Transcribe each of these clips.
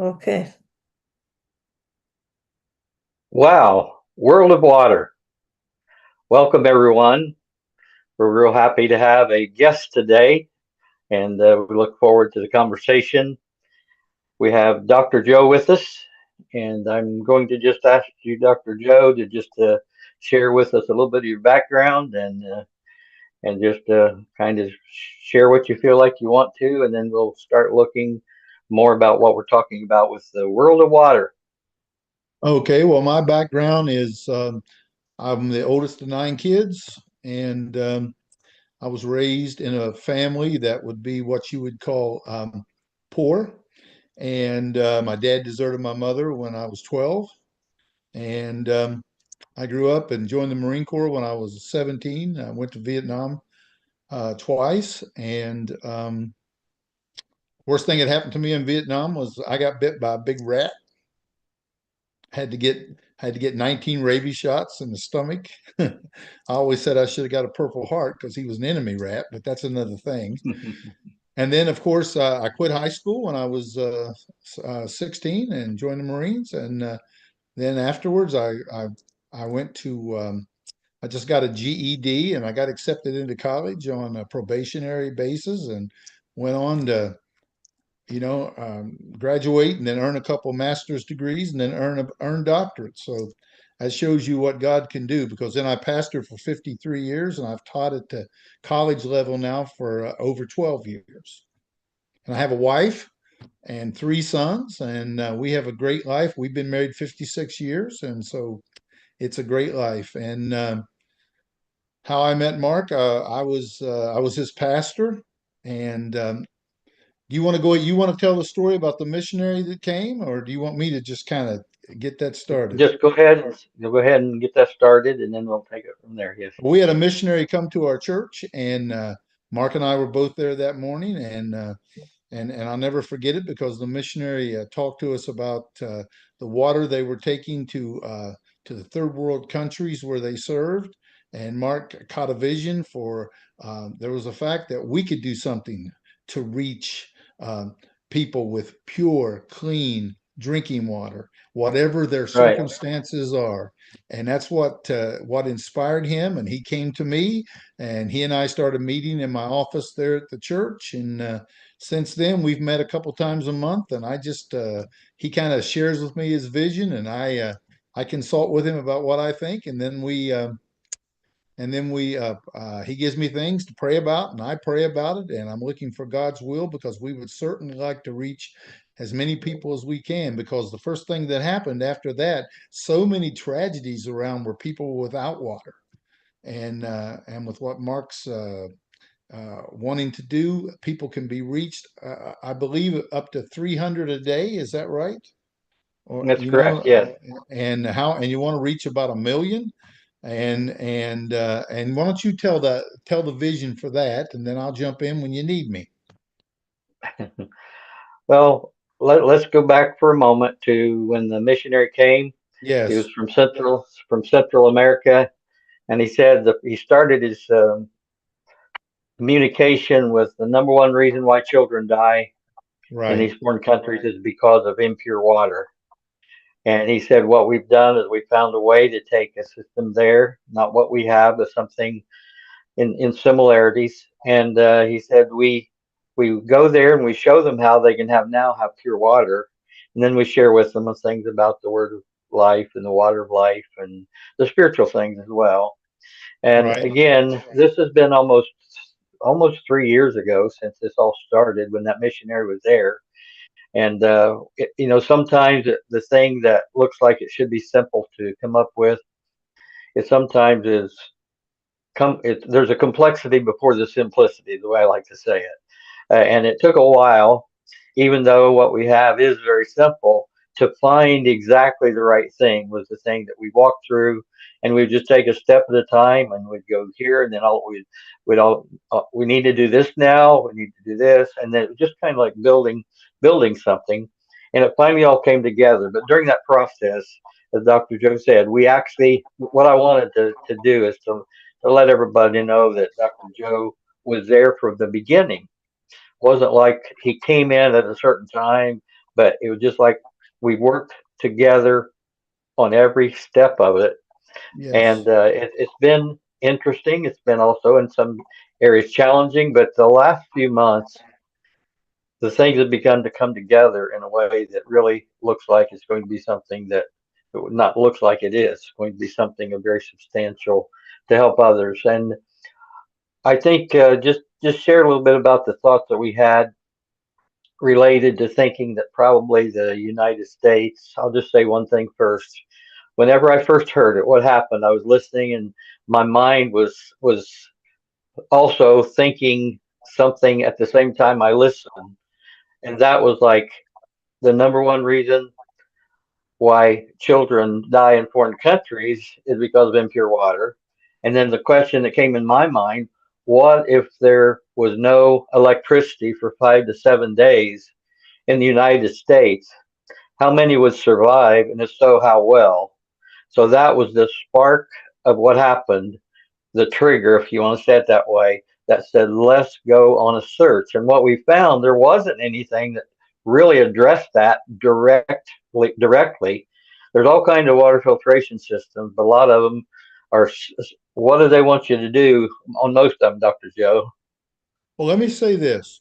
Okay. Wow, World of Water. Welcome, everyone. We're real happy to have a guest today, and we look forward to the conversation. We have Dr. Joe with us, and I'm going to just ask you, Dr. Joe, to just share with us a little bit of your background and just kind of share what you feel like you want to, and then we'll start looking more about what we're talking about with the World of Water. Okay, well, my background is I'm the oldest of nine kids, and I was raised in a family that would be what you would call poor. And my dad deserted my mother when I was 12. And I grew up and joined the Marine Corps when I was 17. I went to Vietnam twice. And worst thing that happened to me in Vietnam was I got bit by a big rat. had to get had to get 19 rabies shots in the stomach. I always said I should have got a Purple Heart because he was an enemy rat, but that's another thing. And then, of course, I quit high school when I was 16 and joined the Marines. And then afterwards, I went to I just got a GED and I got accepted into college on a probationary basis and went on to graduate and then earn a couple master's degrees and then earn doctorates. So that shows you what God can do. Because then I pastored for 53 years and I've taught at the college level now for over 12 years. And I have a wife and three sons, and we have a great life. We've been married 56 years, and so it's a great life. And how I met Mark, I was his pastor, and do you want to go? You want to tell the story about the missionary that came, or do you want me to just kind of get that started? Just go ahead and get that started, and then we'll take it from there. Yes. We had a missionary come to our church, and Mark and I were both there that morning, and I'll never forget it because the missionary talked to us about the water they were taking to the third world countries where they served. And Mark caught a vision for there was a fact that we could do something to reach um, people with pure, clean drinking water, whatever their Right. circumstances are. And that's what inspired him. And he came to me, and he and I started meeting in my office there at the church. And since then, we've met a couple times a month. And I just he kind of shares with me his vision, and I consult with him about what I think, and then we he gives me things to pray about and I pray about it, and I'm looking for God's will because we would certainly like to reach as many people as we can. Because the first thing that happened after that, so many tragedies around where people were without water, and with what Mark's wanting to do, people can be reached, I believe, up to 300 a day. Is that right? Or That's correct. Yes. and you want to reach about 1 million, and why don't you tell the vision for that, and then I'll jump in when you need me. Well, let's go back for a moment to when the missionary came. He was Yes. from Central America, and he said that he started his communication with the number one reason why children die in Right. these foreign countries is because of impure water. And he said what we've done is we found a way to take a system there, not what we have, but something in similarities. And he said we go there and we show them how they can have pure water, and then we share with them the things about the word of life and the water of life and the spiritual things as well. And Right. again, this has been almost 3 years ago since this all started when that missionary was there. And sometimes the thing that looks like it should be simple to come up with, it sometimes is there's a complexity before the simplicity, the way I like to say it. And it took a while, even though what we have is very simple, to find exactly the right thing was the thing that we walked through, and we'd just take a step at a time, and we'd go here, and then we need to do this now, we need to do this, and then it was just kind of like building something, and it finally all came together. But during that process, as Dr. Joe said, we actually what I wanted to do is to let everybody know that Dr. Joe was there from the beginning. Wasn't like he came in at a certain time but it was just like we worked together on every step of it. And Yes. it's been interesting. It's been also in some areas challenging, but the last few months, the things have begun to come together in a way that really looks like it's going to be something that not looks like it is going to be something of very substantial to help others. And I think just share a little bit about the thoughts that we had related to thinking that probably the United States. I'll just say one thing first. Whenever I first heard it, what happened? I was listening, and my mind was also thinking something at the same time I listened, and that was like the number one reason why children die in foreign countries is because of impure water. And then the question that came in my mind, what if there was no electricity for 5 to 7 days in the United States? How many would survive? And if so, how well? So that was the spark of what happened, the trigger, if you want to say it that way, that said, let's go on a search. And what we found, there wasn't anything that really addressed that directly. There's all kinds of water filtration systems, but a lot of them are, what do they want you to do on most of them, Dr. Joe? Well, let me say this.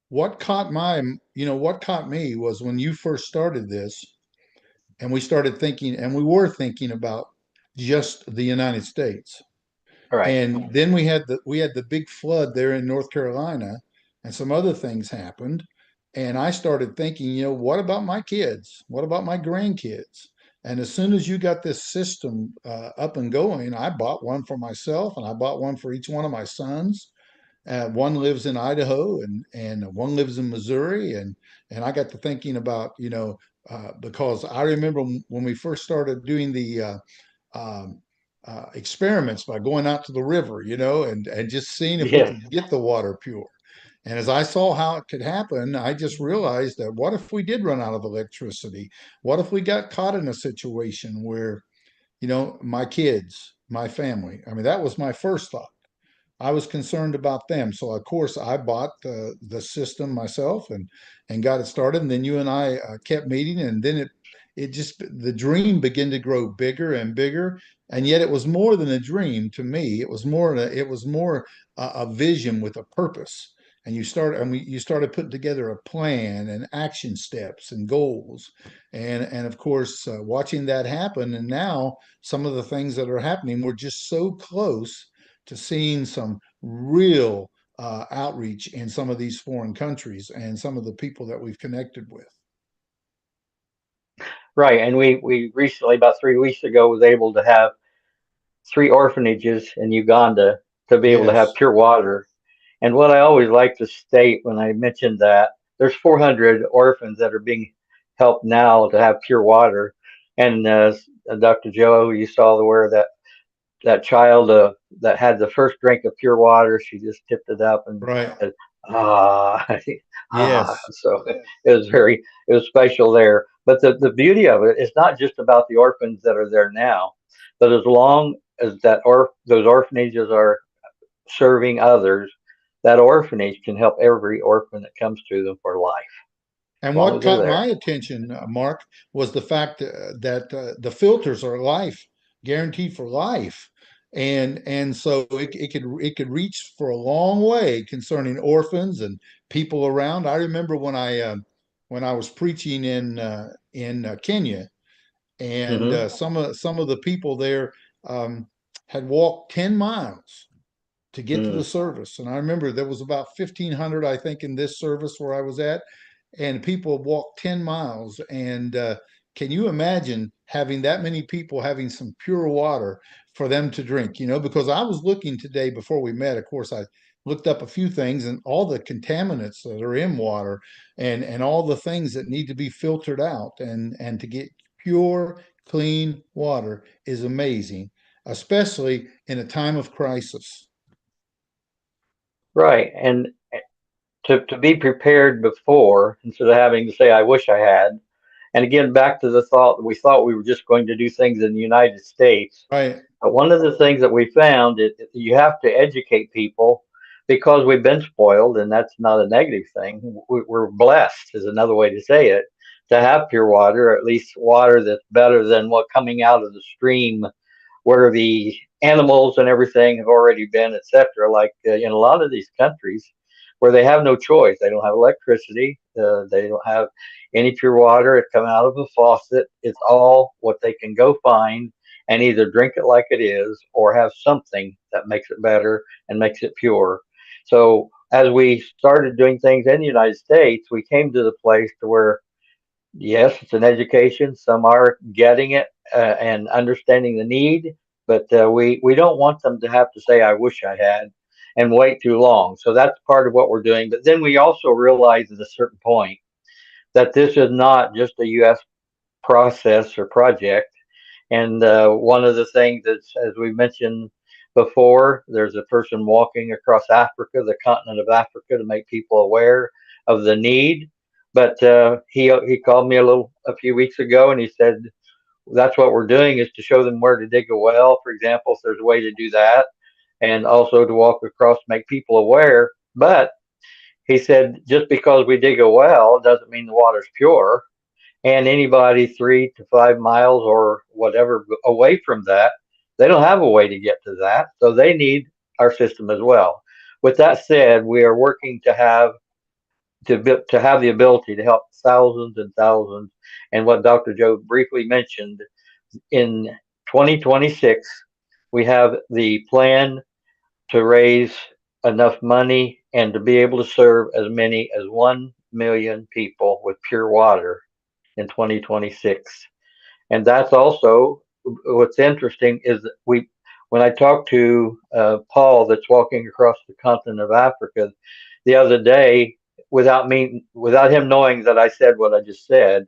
What caught me was when you first started this and we started thinking, and we were thinking about just the United States. All right. And then we had the big flood there in North Carolina, and some other things happened. And I started thinking, what about my kids? What about my grandkids? And as soon as you got this system up and going, I bought one for myself, and I bought one for each one of my sons. One lives in Idaho, and one lives in Missouri, and I got to thinking about, because I remember when we first started doing the um, experiments by going out to the river, and just seeing if we Yes. could get the water pure. And as I saw how it could happen, I just realized that what if we did run out of electricity? What if we got caught in a situation where, my kids, my family, I mean, that was my first thought. I was concerned about them. So of course I bought the system myself and got it started. And then you and I kept meeting, and then it just the dream began to grow bigger and bigger. And yet it was more than a dream to me. It was more a vision with a purpose. And you started putting together a plan and action steps and goals, and of course watching that happen. And now some of the things that are happening, we're just so close to seeing some real outreach in some of these foreign countries and some of the people that we've connected with. Right. And we recently, about 3 weeks ago, was able to have 3 orphanages in Uganda to be able to have Yes, pure water. And what I always like to state when I mention that, there's 400 orphans that are being helped now to have pure water. And Dr. Joe, you saw where that child that had the first drink of pure water, she just tipped it up and right. said, ah, ah. Yes. So it was special there. But the beauty of it is not just about the orphans that are there now, but as long as those orphanages are serving others, that orphanage can help every orphan that comes to them for life, as And long what as they're caught there. my attention, Mark, was the fact that the filters are life, guaranteed for life, and so it could reach for a long way concerning orphans and people around. I remember when I was preaching in Kenya, and Hmm. some of the people there um, had walked 10 miles to get to the Mm. service. And I remember there was about 1,500, I think, in this service where I was at, and people walked 10 miles. And can you imagine having that many people having some pure water for them to drink? Because I was looking today before we met, of course, I looked up a few things, and all the contaminants that are in water, and all the things that need to be filtered out, and to get pure, clean water is amazing, especially in a time of crisis. Right. And to be prepared before instead of having to say, I wish I had. And again, back to the thought that we thought we were just going to do things in the United States. Right. But one of the things that we found is you have to educate people because we've been spoiled, and that's not a negative thing. We're blessed, is another way to say it, to have pure water, or at least water that's better than what coming out of the stream where the animals and everything have already been, etc. Like in a lot of these countries where they have no choice, they don't have electricity, they don't have any pure water. It comes out of a faucet. It's all what they can go find and either drink it like it is or have something that makes it better and makes it pure. So as we started doing things in the United States, we came to the place to where yes, it's an education. Some are getting it and understanding the need, but we don't want them to have to say, "I wish I had," and wait too long. So that's part of what we're doing. But then we also realize at a certain point that this is not just a U.S. process or project. And one of the things that's, as we mentioned before, there's a person walking across Africa, the continent of Africa, to make people aware of the need. But he called me a few weeks ago, and he said that's what we're doing is to show them where to dig a well, for example, if there's a way to do that, and also to walk across, make people aware. But he said just because we dig a well doesn't mean the water's pure, and anybody 3 to 5 miles or whatever away from that, they don't have a way to get to that, so they need our system as well. With that said, we are working to have the ability to help thousands and thousands. And what Dr. Joe briefly mentioned, in 2026, we have the plan to raise enough money and to be able to serve as many as 1 million people with pure water in 2026. And that's also what's interesting is that when I talked to Paul, that's walking across the continent of Africa the other day, without him knowing that I said what I just said,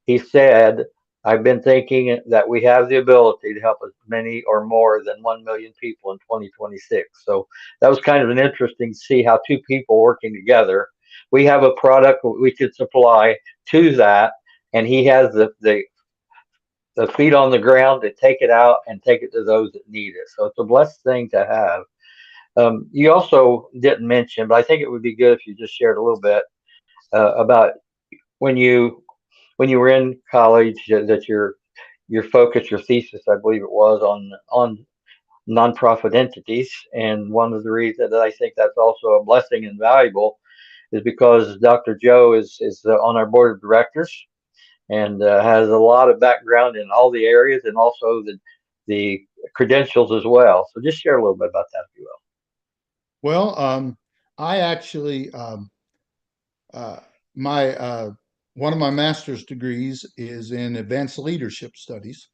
he said, "I've been thinking that we have the ability to help as many or more than 1 million people in 2026." So that was kind of an interesting to see how two people working together. We have a product we could supply to that, and he has the feet on the ground to take it out and take it to those that need it. So it's a blessed thing to have. You also didn't mention, but I think it would be good if you just shared a little bit about when you when you were in college that your focus, your thesis, I believe it was on nonprofit entities, and one of the reasons that I think that's also a blessing and valuable is because Dr. Joe is on our board of directors and has a lot of background in all the areas and also the credentials as well. So just share a little bit about that, if you will. Well, I actually uh, my one of my master's degrees is in advanced leadership studies.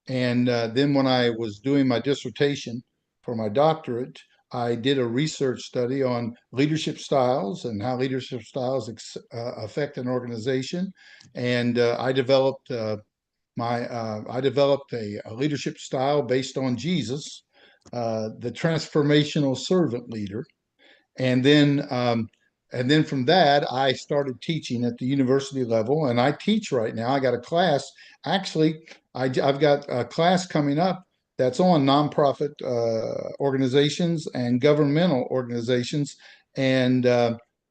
And then when I was doing my dissertation for my doctorate, I did a research study on leadership styles and how leadership styles affect an organization. And I developed a leadership style based on Jesus, the transformational servant leader. And then from that, I started teaching at the university level, and I teach right now. I got a class. Actually, I've got a class coming up that's on nonprofit organizations and governmental organizations, and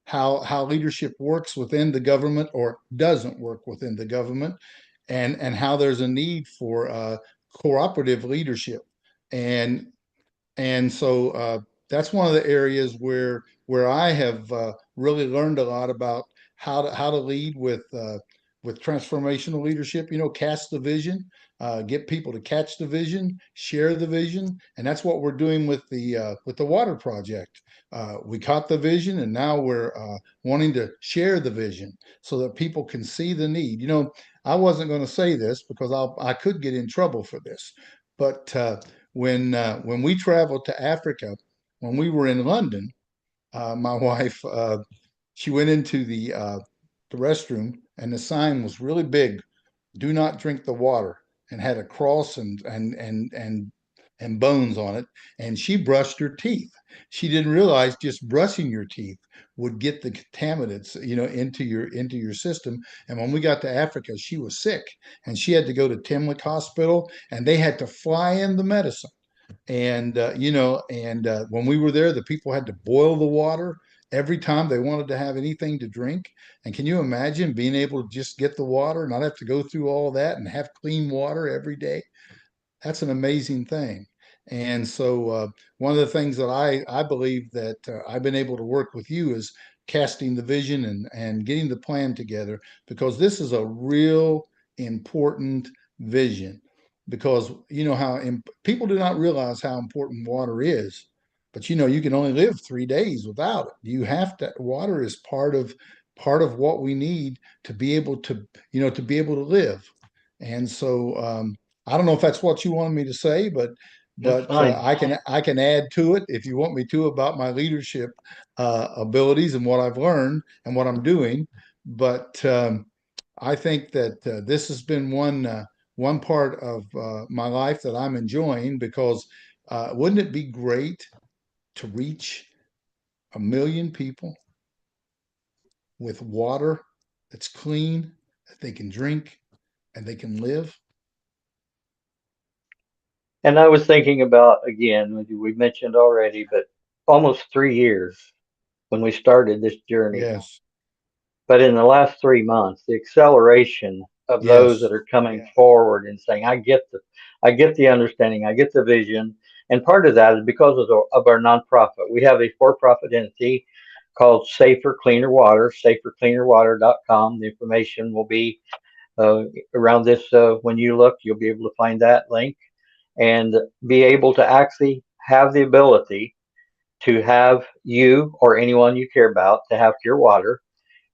how leadership works within the government or doesn't work within the government, and how there's a need for cooperative leadership. And so that's one of the areas where I have really learned a lot about how to lead with transformational leadership. You know, cast the vision, get people to catch the vision, share the vision, and that's what we're doing with the water project. We caught the vision, and now we're wanting to share the vision so that people can see the need. You know, I wasn't going to say this because I could get in trouble for this, but when we traveled to Africa, when we were in London, my wife she went into the restroom, and the sign was really big: "Do not drink the water," and had a cross and bones on it. And she brushed her teeth. She didn't realize just brushing your teeth would get the contaminants, into your system. And when we got to Africa, she was sick, and she had to go to Timlick Hospital, and they had to fly in the medicine. And when we were there, the people had to boil the water every time they wanted to have anything to drink. And can you imagine being able to just get the water, not have to go through all that and have clean water every day? That's an amazing thing. And so, one of the things that I believe that I've been able to work with you is casting the vision and getting the plan together, because this is a real important vision. Because you know how people do not realize how important water is, but you can only live 3 days without it. You have to. Water is part of what we need to be able to live. And so, I don't know if that's what you wanted me to say, but That's but fine. I can add to it if you want me to, about my leadership abilities and what I've learned and what I'm doing. But I think that this has been one part of my life that I'm enjoying, because wouldn't it be great to reach 1 million people with water that's clean, that they can drink and they can live? And I was thinking about, again, we mentioned already, but almost 3 years when we started this journey. Yes, But in the last 3 months, the acceleration of those yes, that are coming forward and saying, I get the understanding, I get the vision. And part of that is because of our nonprofit. We have a for-profit entity called Safer Cleaner Water, safercleanerwater.com. The information will be uh, around this. When you look, you'll be able to find that link and be able to actually have the ability to have you or anyone you care about to have pure water.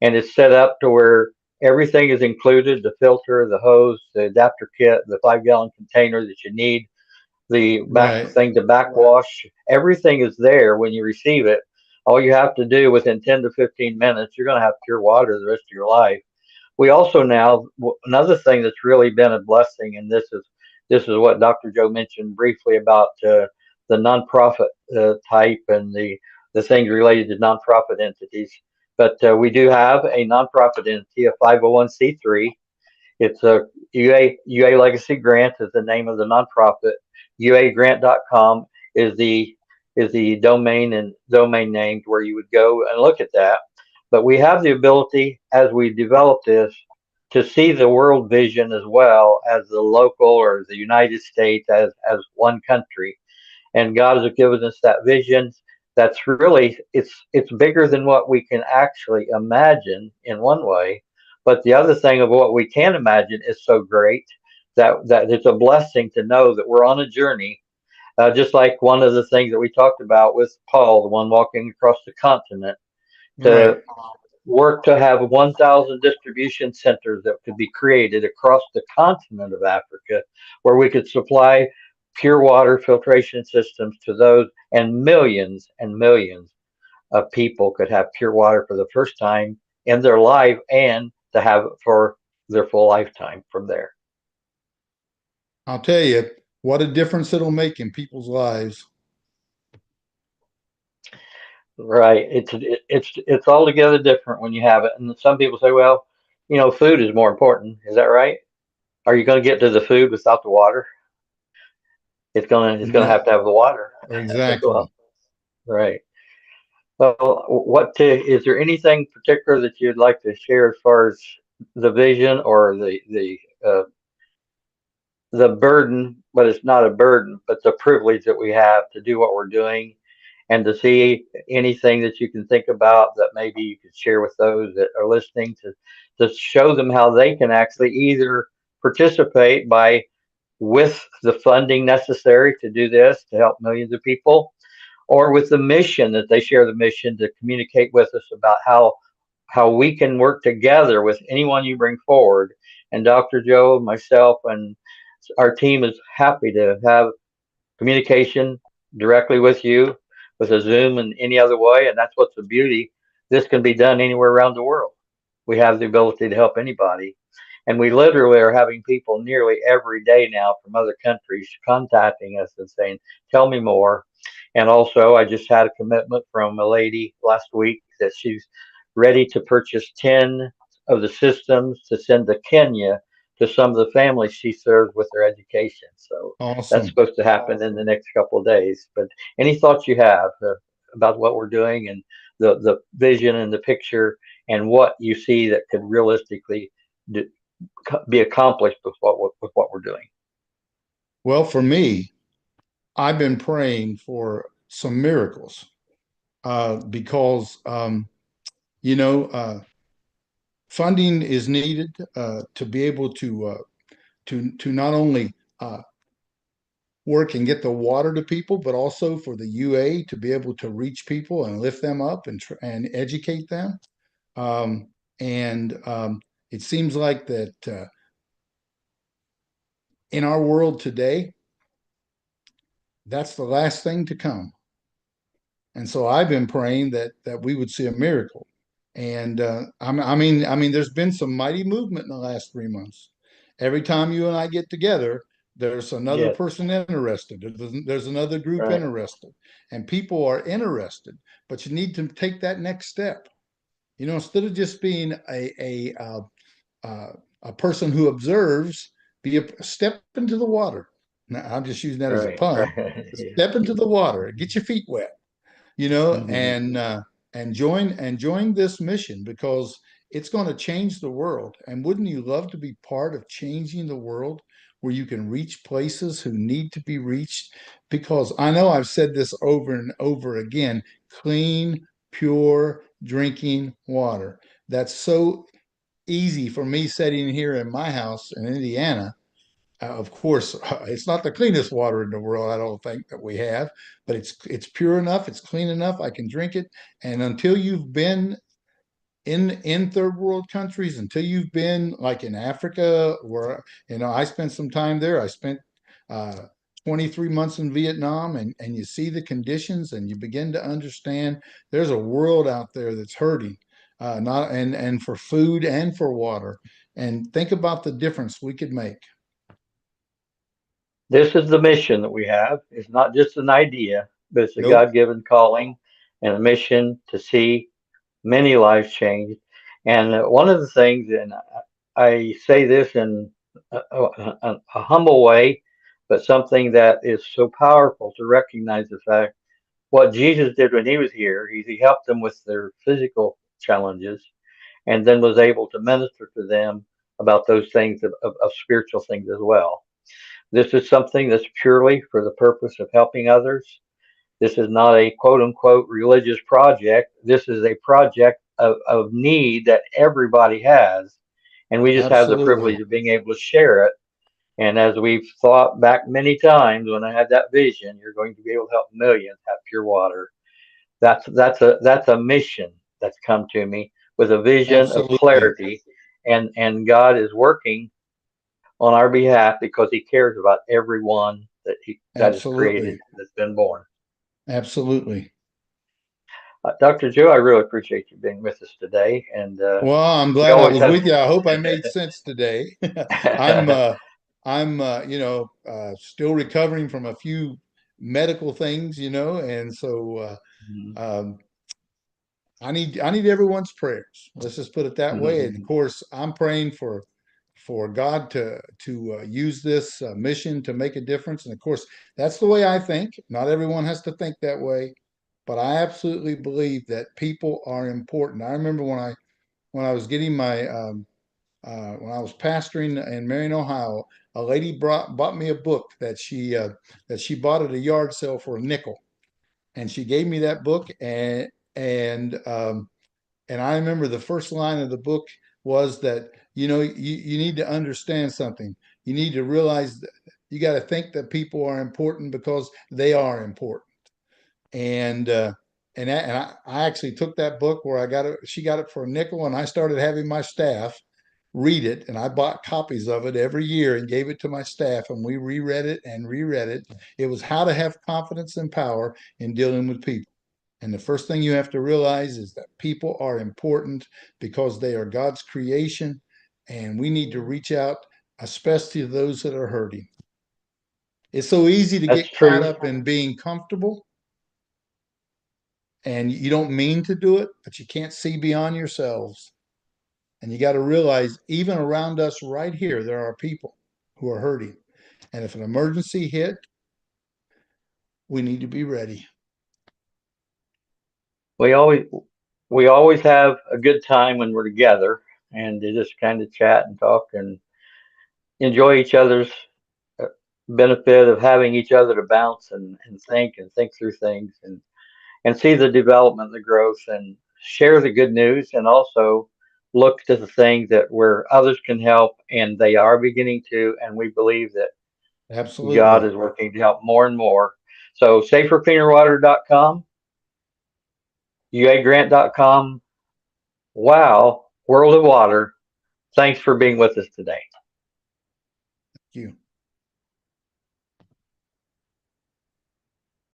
And it's set up to where everything is included: the filter, the hose, the adapter kit, the 5 gallon container that you need, the back right. thing to backwash. Everything is there when you receive it. All you have to do within 10 to 15 minutes, you're going to have pure water the rest of your life. We also now, another thing that's really been a blessing, and this is what Dr. Joe mentioned briefly about the nonprofit type and the things related to nonprofit entities. But we do have a nonprofit entity, a 501c3. It's a UA Legacy Grant is the name of the nonprofit. UAgrant.com is the domain named where you would go and look at that. But we have the ability, as we develop this, to see the world vision as well as the local or the United States as one country. And God has given us that vision. That's really, it's bigger than what we can actually imagine in one way. But the other thing of what we can imagine is so great that it's a blessing to know that we're on a journey. Just like one of the things that we talked about with Paul, the one walking across the continent, Right. to work to have 1,000 distribution centers that could be created across the continent of Africa, where we could supply pure water filtration systems to those, and millions of people could have pure water for the first time in their life, and to have it for their full lifetime from there. I'll tell you what a difference it'll make in people's lives. Right. It's altogether different when you have it. And some people say, well, food is more important. Is that right? Are you going to get to the food without the water? It's gonna No, have the water as well. exactly. Right. Well, is there anything particular that you'd like to share as far as the vision or the burden? But it's not a burden, but the privilege that we have to do what we're doing, and to see anything that you can think about that maybe you could share with those that are listening, to show them how they can actually either participate by with the funding necessary to do this to help millions of people, or with the mission that they share, the mission to communicate with us about how we can work together with anyone you bring forward. And Dr. Joe, myself, and our team is happy to have communication directly with you, with a Zoom and any other way. And that's what's the beauty. This can be done anywhere around the world. We have the ability to help anybody. And we literally are having people nearly every day now from other countries contacting us and saying, tell me more. And also, I just had a commitment from a lady last week that she's ready to purchase 10 of the systems to send to Kenya to some of the families she served with her education. So that's Awesome. supposed to happen in the next couple of days. But any thoughts you have about what we're doing and the vision and the picture and what you see that could realistically do, be accomplished with what we're doing? Well, for me, I've been praying for some miracles because you know funding is needed to be able to not only work and get the water to people, but also for the UA to be able to reach people and lift them up and educate them. Um, and it seems like that in our world today, that's the last thing to come. And so I've been praying that we would see a miracle. And there's been some mighty movement in the last 3 months. Every time you and I get together, there's another Yes, person interested. There's another group right, interested, and people are interested. But you need to take that next step. Instead of just being uh, a person who observes, be a step into the water. Now, I'm just using that as a right, pun. right. Yeah. Step into the water, get your feet wet, Hmm. and join this mission because it's going to change the world. And wouldn't you love to be part of changing the world where you can reach places who need to be reached? Because I know I've said this over and over again: clean, pure drinking water. That's so easy for me sitting here in my house in Indiana. Of course, it's not the cleanest water in the world, I don't think that we have, but it's pure enough, it's clean enough, I can drink it. And until you've been in third world countries, until you've been like in Africa, where I spent some time there. I spent uh, 23 months in Vietnam, and you see the conditions, and you begin to understand there's a world out there that's hurting, not and for food and for water. And think about the difference we could make. This is the mission that we have. It's not just an idea, but it's a Nope, God-given calling and a mission to see many lives changed. And one of the things, and I say this in a humble way, but something that is so powerful to recognize the fact what Jesus did when he was here, he helped them with their physical challenges and then was able to minister to them about those things of spiritual things as well. This is something that's purely for the purpose of helping others. This is not a quote unquote religious project. This is a project of need that everybody has. And we just have the absolutely, privilege of being able to share it. And as we've thought back many times when I had that vision, you're going to be able to help millions have pure water. That's a mission that's come to me with a vision of absolutely, clarity. And God is working on our behalf because he cares about everyone that is created absolutely, that's been born. absolutely. Dr. Joe, I really appreciate you being with us today, and Well, I'm we glad I always was have. with you. I hope I made sense today. I'm still recovering from a few medical things, and so Mhm, um, I need everyone's prayers. Let's just put it that way. And of mhm. course, I'm praying for God to use this mission to make a difference. And of course, that's the way I think. Not everyone has to think that way, but I absolutely believe that people are important. I remember when I was getting my when I was pastoring in Marion, Ohio, a lady bought me a book that she bought at a yard sale for a nickel, and she gave me that book, and I remember the first line of the book was that you need to understand something. You need to realize that you got to think that people are important because they are important. And I actually took that book where I got it. She got it for a nickel, and I started having my staff read it. And I bought copies of it every year and gave it to my staff, and we reread it and reread it. It was how to have confidence and power in dealing with people. And the first thing you have to realize is that people are important because they are God's creation, and we need to reach out, especially to those that are hurting. It's so easy to That's get caught true. up in being comfortable, and you don't mean to do it, but you can't see beyond yourselves. And you got to realize, even around us right here, there are people who are hurting. And if an emergency hit, we need to be ready. We always we always have a good time when we're together and to just kind of chat and talk and enjoy each other's uh, benefit of having each other to bounce and think through things and see the development, the growth, and share the good news, and also look to the things that where others can help, and they are beginning to, and we believe that God Absolutely. is working to help more and more. So safercleanerwater.com, uagrant.com. Wow, World of Water. Thanks for being with us today. Thank you.